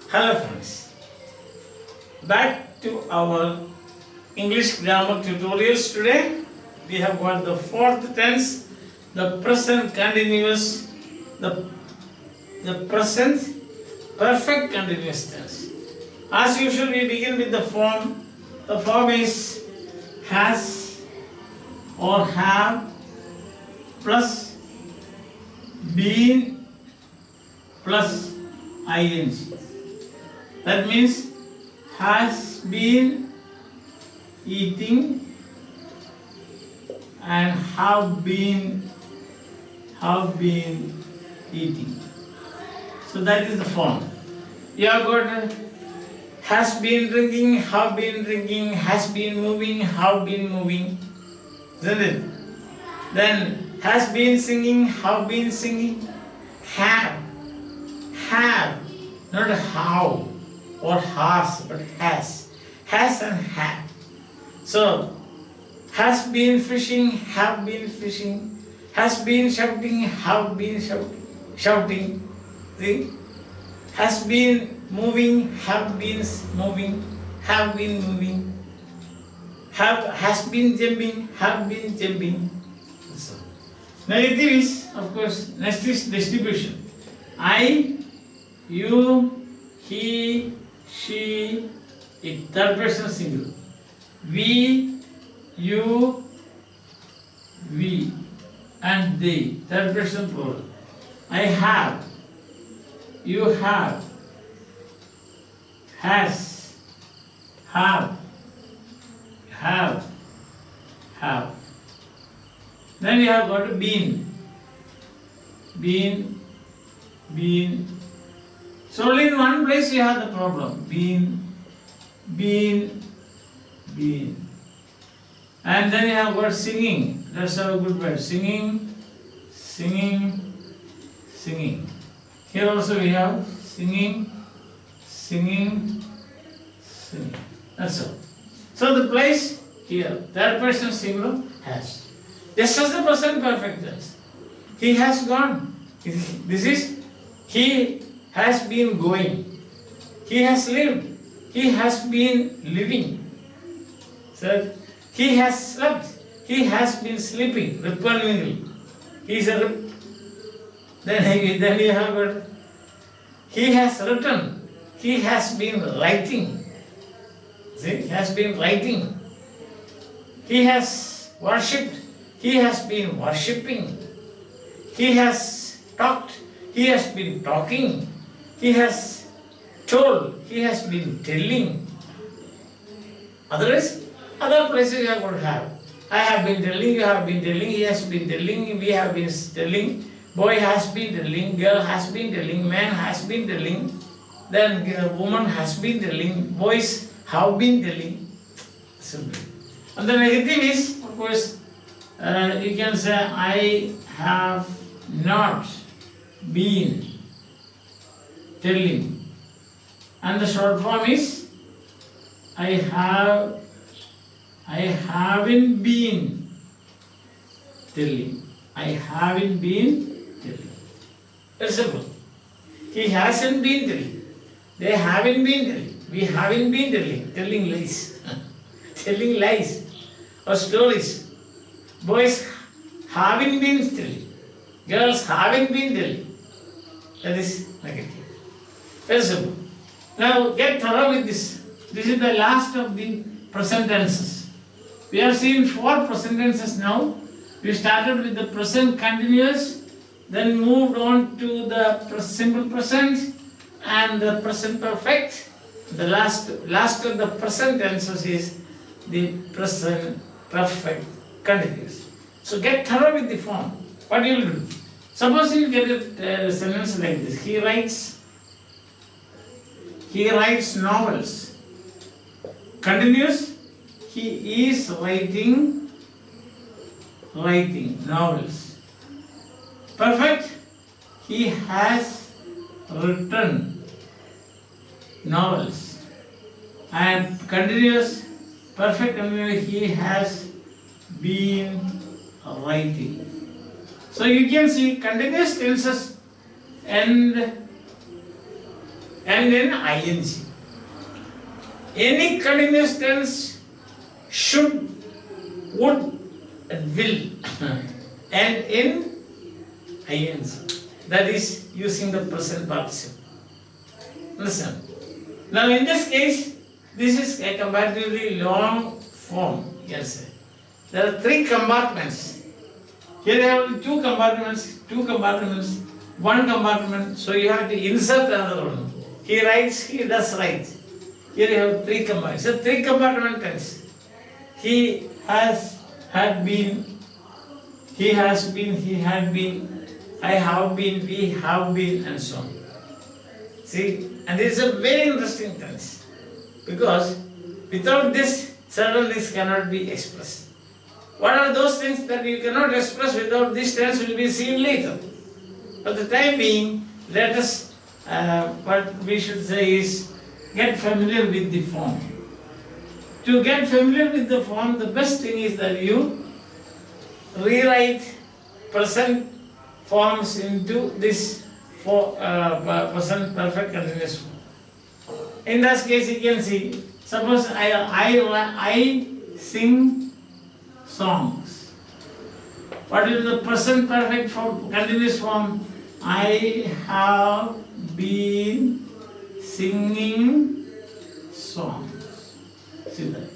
Hello friends, back to our English grammar tutorials today. We have got the fourth tense, the present continuous, the present perfect continuous tense. As usual, we begin with the form. The form is has or have plus been plus ing. That means has been eating and have been eating. So that is the form. You have got has been drinking, have been drinking, has been moving, have been moving, isn't it? Then has been singing, have been singing, have, not how or has, but has and have. So has been fishing, have been fishing, has been shouting, have been shouting. See? Has been moving, have been moving, has been jumping, have been jumping. So, negative is, of course, next is distribution. I, you, he, she, it, third person singular. We, you, we, and they, third person plural. I have, you have, has, have. Then we have got been. So only in one place you have the problem. Been. And then you have got singing. That's a good word. Singing. Here also we have singing. That's all. So the place here, third person singular, has. Just as the present perfect tense. He has gone. This is, he has been going. He has lived. He has been living. So he has slept. He has been sleeping. Reperningly. He is a then you have got, he has written. He has been writing. See, he has been writing. He has worshipped. He has been worshipping. He has talked. He has been talking. He has told. He has been telling. Otherwise, other places you are going to have. I have been telling, you have been telling, he has been telling, we have been telling, boy has been telling, girl has been telling, man has been telling, then woman has been telling, boys have been telling. Simply. And the negative is, of course, you can say, I have not been telling. And the short form is, I haven't been telling. I haven't been telling. Very simple. He hasn't been telling. They haven't been telling. We haven't been telling. Telling lies. Telling lies or stories. Boys haven't been telling. Girls haven't been telling. That is negative. Very simple. Now get thorough with this. This is the last of the present tenses. We have seen 4 present tenses now. We started with the present continuous, then moved on to the simple present and the present perfect. The last of the present tenses is the present perfect continuous. So get thorough with the form. What you will do? Suppose you get a sentence like this. He writes novels. Continuous. He is writing novels. Perfect. He has written novels. And continuous, perfect continuous, he has been writing. So you can see continuous tenses end and then ing. Any continuous tense should, would, and will and in ing. That is using the present participle. Understand? Now in this case, this is a comparatively long form, you can say. There are 3 compartments. Here I have 2 compartments, 1 compartment, so you have to insert another one. He writes, he does write. Here you have 3 compartments. So 3 compartment tense. He has, had been, he has been, he had been, I have been, we have been, and so on. See, and this is a very interesting tense, because without this, certain things cannot be expressed. What are those things that you cannot express without this tense will be seen later. For the time being, let us, what we should say is, get familiar with the form. To get familiar with the form, the best thing is that you rewrite present forms into this present perfect continuous form. In this case, you can see, suppose I sing songs. What is the present perfect form, continuous form? I have been singing songs. See that?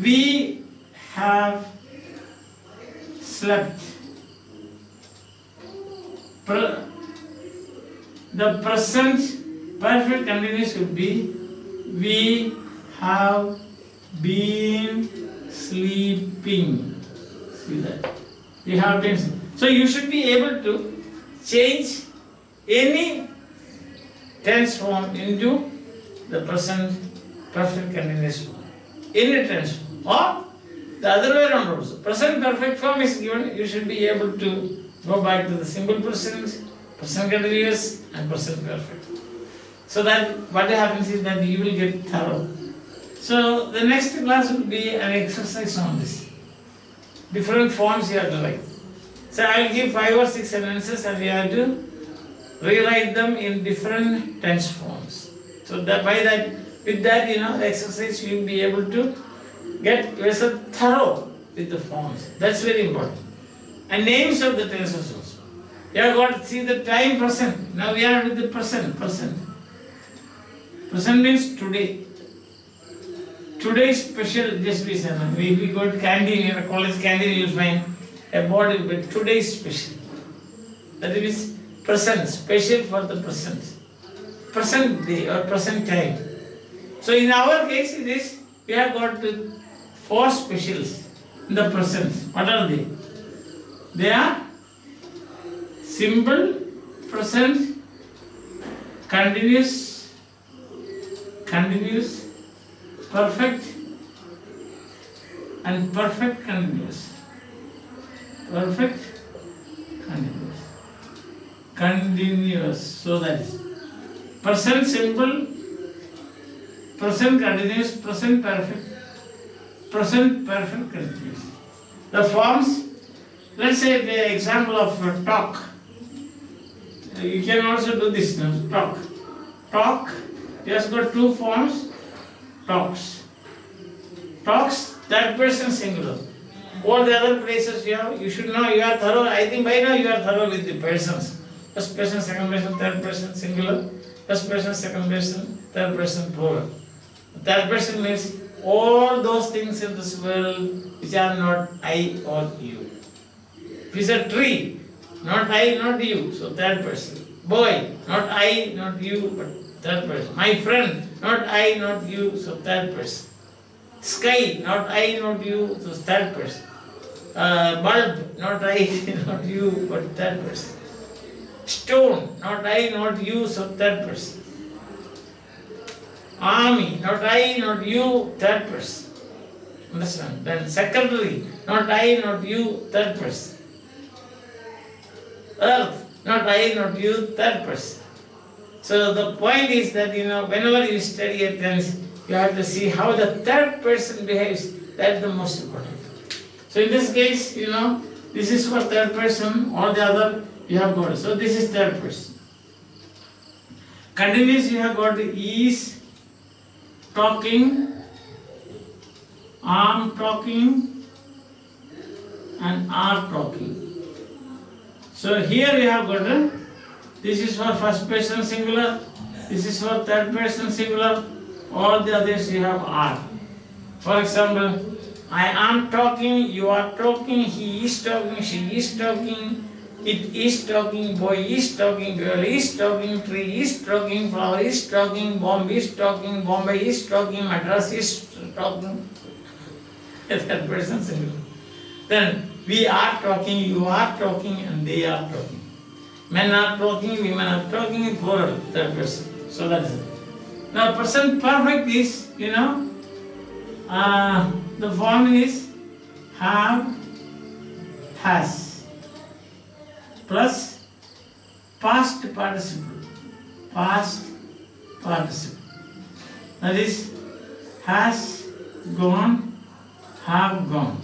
We have slept. The present perfect continuous would be we have been sleeping. See that? We have been sleeping. So you should be able to change any tense form into the present perfect continuous form. Any tense form. Or the other way around also. Present perfect form is given, you should be able to go back to the simple present, present continuous, and present perfect. So that what happens is that you will get thorough. So the next class will be an exercise on this. Different forms you have to write. So I will give 5 or 6 sentences and you have to rewrite them in different tense forms. So that by that, with that, the exercise you will be able to get yourself thorough with the forms. That's very important. And names of the tenses also. You have got to see the time present. Now we are with the present. Present means today. Today is special, just be said. If we go to canteen, in a college canteen, you will find a board, but today is special. That is present, special for the present. Present day or present time. So in our case, it is, we have got 4 specials in the present. What are they? They are simple, present, continuous, perfect, and perfect continuous. Perfect, continuous. So that is present simple, present continuous, present perfect continuous. The forms, let's say the example of talk. You can also do this now. Talk. Talk, just got 2 forms. Talks. Talks, third person singular. All the other places you should know, you are thorough. I think by now you are thorough with the persons. First person, second person, third person singular. First person, second person, third person plural. Third person means all those things in this world which are not I or you. If it's a tree, not I, not you, so third person. Boy, not I, not you, but third person. My friend, not I, not you, so third person. Sky, not I, not you, so third person. Bulb, not I, not you, but third person. Stone, not I, not you, so third person. Army, not I, not you, third person. Understand? Then secretary, not I, not you, third person. Earth, not I, not you, third person. So the point is that whenever you study a tense, you have to see how the third person behaves. That's the most important. So in this case, this is for third person, all the other you have got. So this is third person. Continuous you have got is talking, am talking, and are talking. So here we have got this is for first person singular, this is for third person singular, all the others you have are. For example, I am talking, you are talking, he is talking, she is talking, it is talking, boy is talking, girl is talking, tree is talking, flower is talking, bomb is talking, Bombay is talking, Madras is talking. Third person singular. Then we are talking, you are talking, and they are talking. Men are talking, women are talking, plural, third person. So that is it. Now present perfect is, the form is have, has, plus past participle. Past participle. That is has gone, have gone.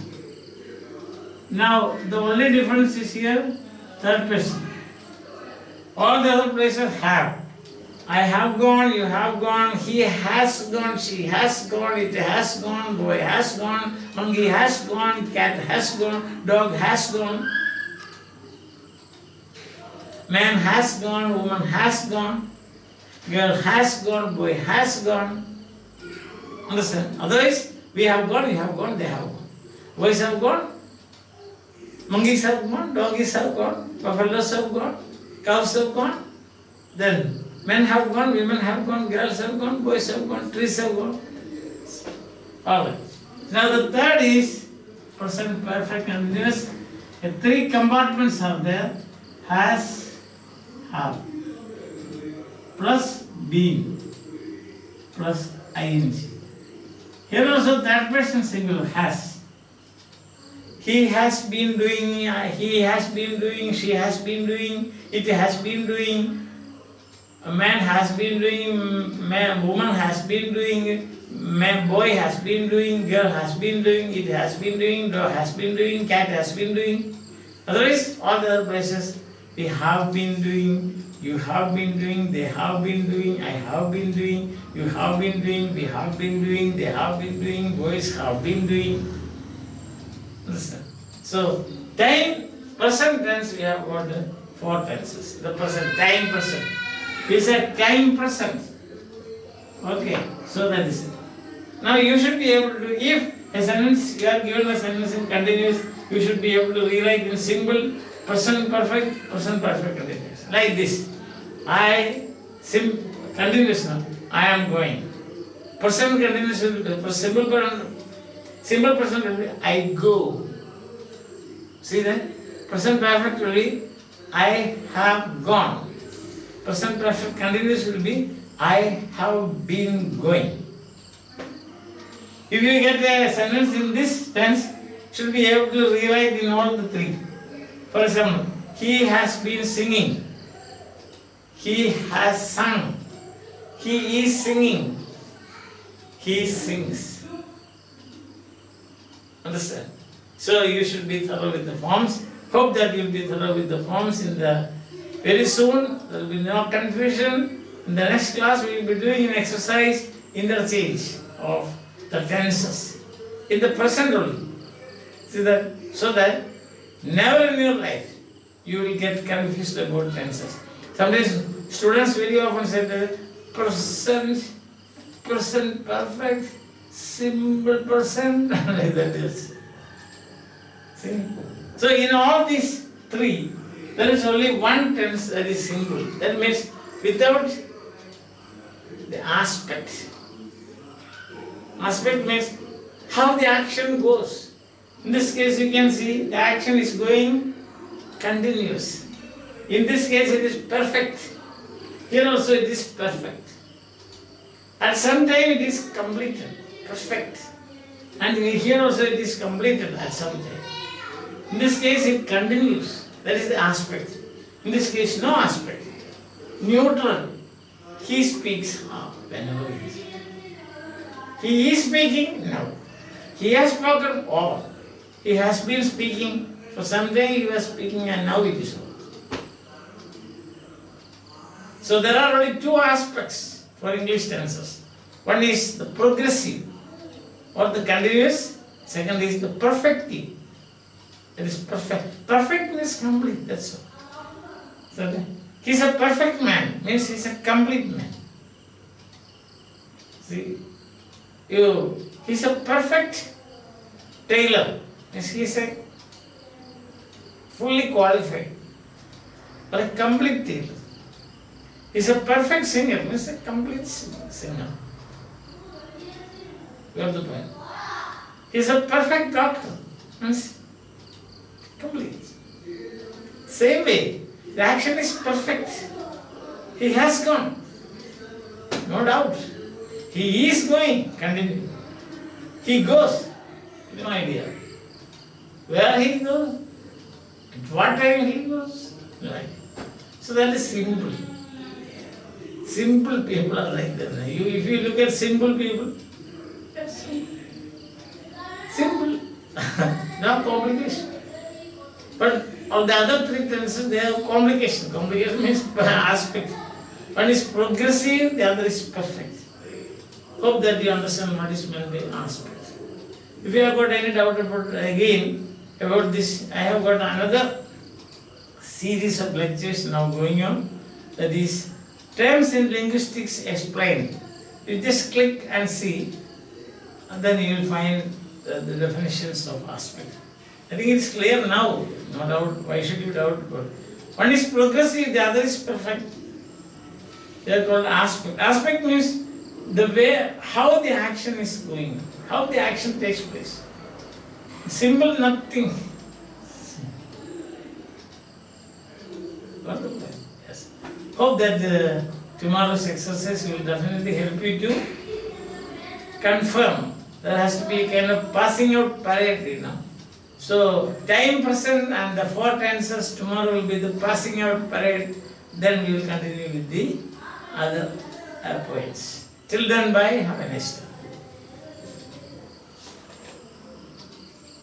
Now the only difference is here, third person. All the other places have. I have gone, you have gone, he has gone, she has gone, it has gone, boy has gone, monkey has gone, cat has gone, dog has gone, man has gone, woman has gone, girl has gone, boy has gone. Understand? Otherwise, we have gone, you have gone, they have gone. Boys have gone, monkeys have gone, doggies have gone, buffaloes have gone, cows have gone. Then men have gone, women have gone, girls have gone, boys have gone, trees have gone. Alright. Now the third is present perfect continuous. The three compartments are there. Has, have, plus been, plus ing. Here also third person singular has. He has been doing, he has been doing, she has been doing, it has been doing, a man has been doing, woman has been doing, boy has been doing, girl has been doing, it has been doing, dog has been doing, cat has been doing. Otherwise, all the other places, we have been doing, you have been doing, they have been doing, I have been doing, you have been doing, we have been doing, they have been doing, boys have been doing. Understand? So, time, present tense, we have got the four tenses. The present, time present. We said time present. Okay, so that is it. Now you should be able to, if a sentence, you are given a sentence in continuous, you should be able to rewrite in simple, present perfect continuous. Like this. Continuous now. I am going. Present continuous will be simple present will be I go. See that? Present perfect will be I have gone. Present perfect continuous will be I have been going. If you get a sentence in this tense, should be able to rewrite in all the three. For example, he has been singing. He has sung. He is singing. He sings. Understand? So you should be thorough with the forms. Hope that you will be thorough with the forms in the very soon. There will be no confusion. In the next class we will be doing an exercise interchange of the tenses in the present only. See that? So that never in your life you will get confused about tenses. Sometimes students very often say that present perfect, simple present, like that is. See? So in all these three, there is only one tense that is simple. That means without the aspect. Aspect means how the action goes. In this case you can see the action is going continuous. In this case it is perfect. Here also it is perfect. At some time it is completed, perfect. And here also it is completed at some time. In this case it continues. That is the aspect. In this case no aspect. Neutral. He speaks whenever he is. He is speaking now. He has spoken all. He has been speaking. For some time he was speaking and now it is over. So there are only two aspects for English tenses. One is the progressive or the continuous. Second is the perfective. It is perfect. Perfect means complete, that's all. So he's a perfect man, means he's a complete man. See, he's a perfect tailor, means he's a fully qualified or a complete tailor. He's a perfect singer, means a complete singer. You have the point. He's a perfect doctor, means complete. Same way, the action is perfect. He has gone, no doubt. He is going, continue. He goes, no idea. Where he goes, at what time he goes, no idea. So that is simple. Simple people are like that. If you look at simple people, that's simple. Simple. No complication. But all the other three tenses, they have complication. Complication means aspect. One is progressive, the other is perfect. Hope that you understand what is meant by aspect. If you have got any doubt about this, I have got another series of lectures now going on. That is Terms in Linguistics Explained. You just click and see, and then you will find the definitions of aspect. I think it is clear now, no doubt. Why should you doubt about it? One is progressive, the other is perfect. They are called aspect. Aspect means the way, how the action is going, how the action takes place. Simple, nothing. Wonderful. Yes. Hope that tomorrow's exercise will definitely help you to confirm. There has to be a kind of passing out parade, you know. So, time present and the four tenses, tomorrow will be the passing out parade. Then we will continue with the other points. Till then, bye. Have a nice day.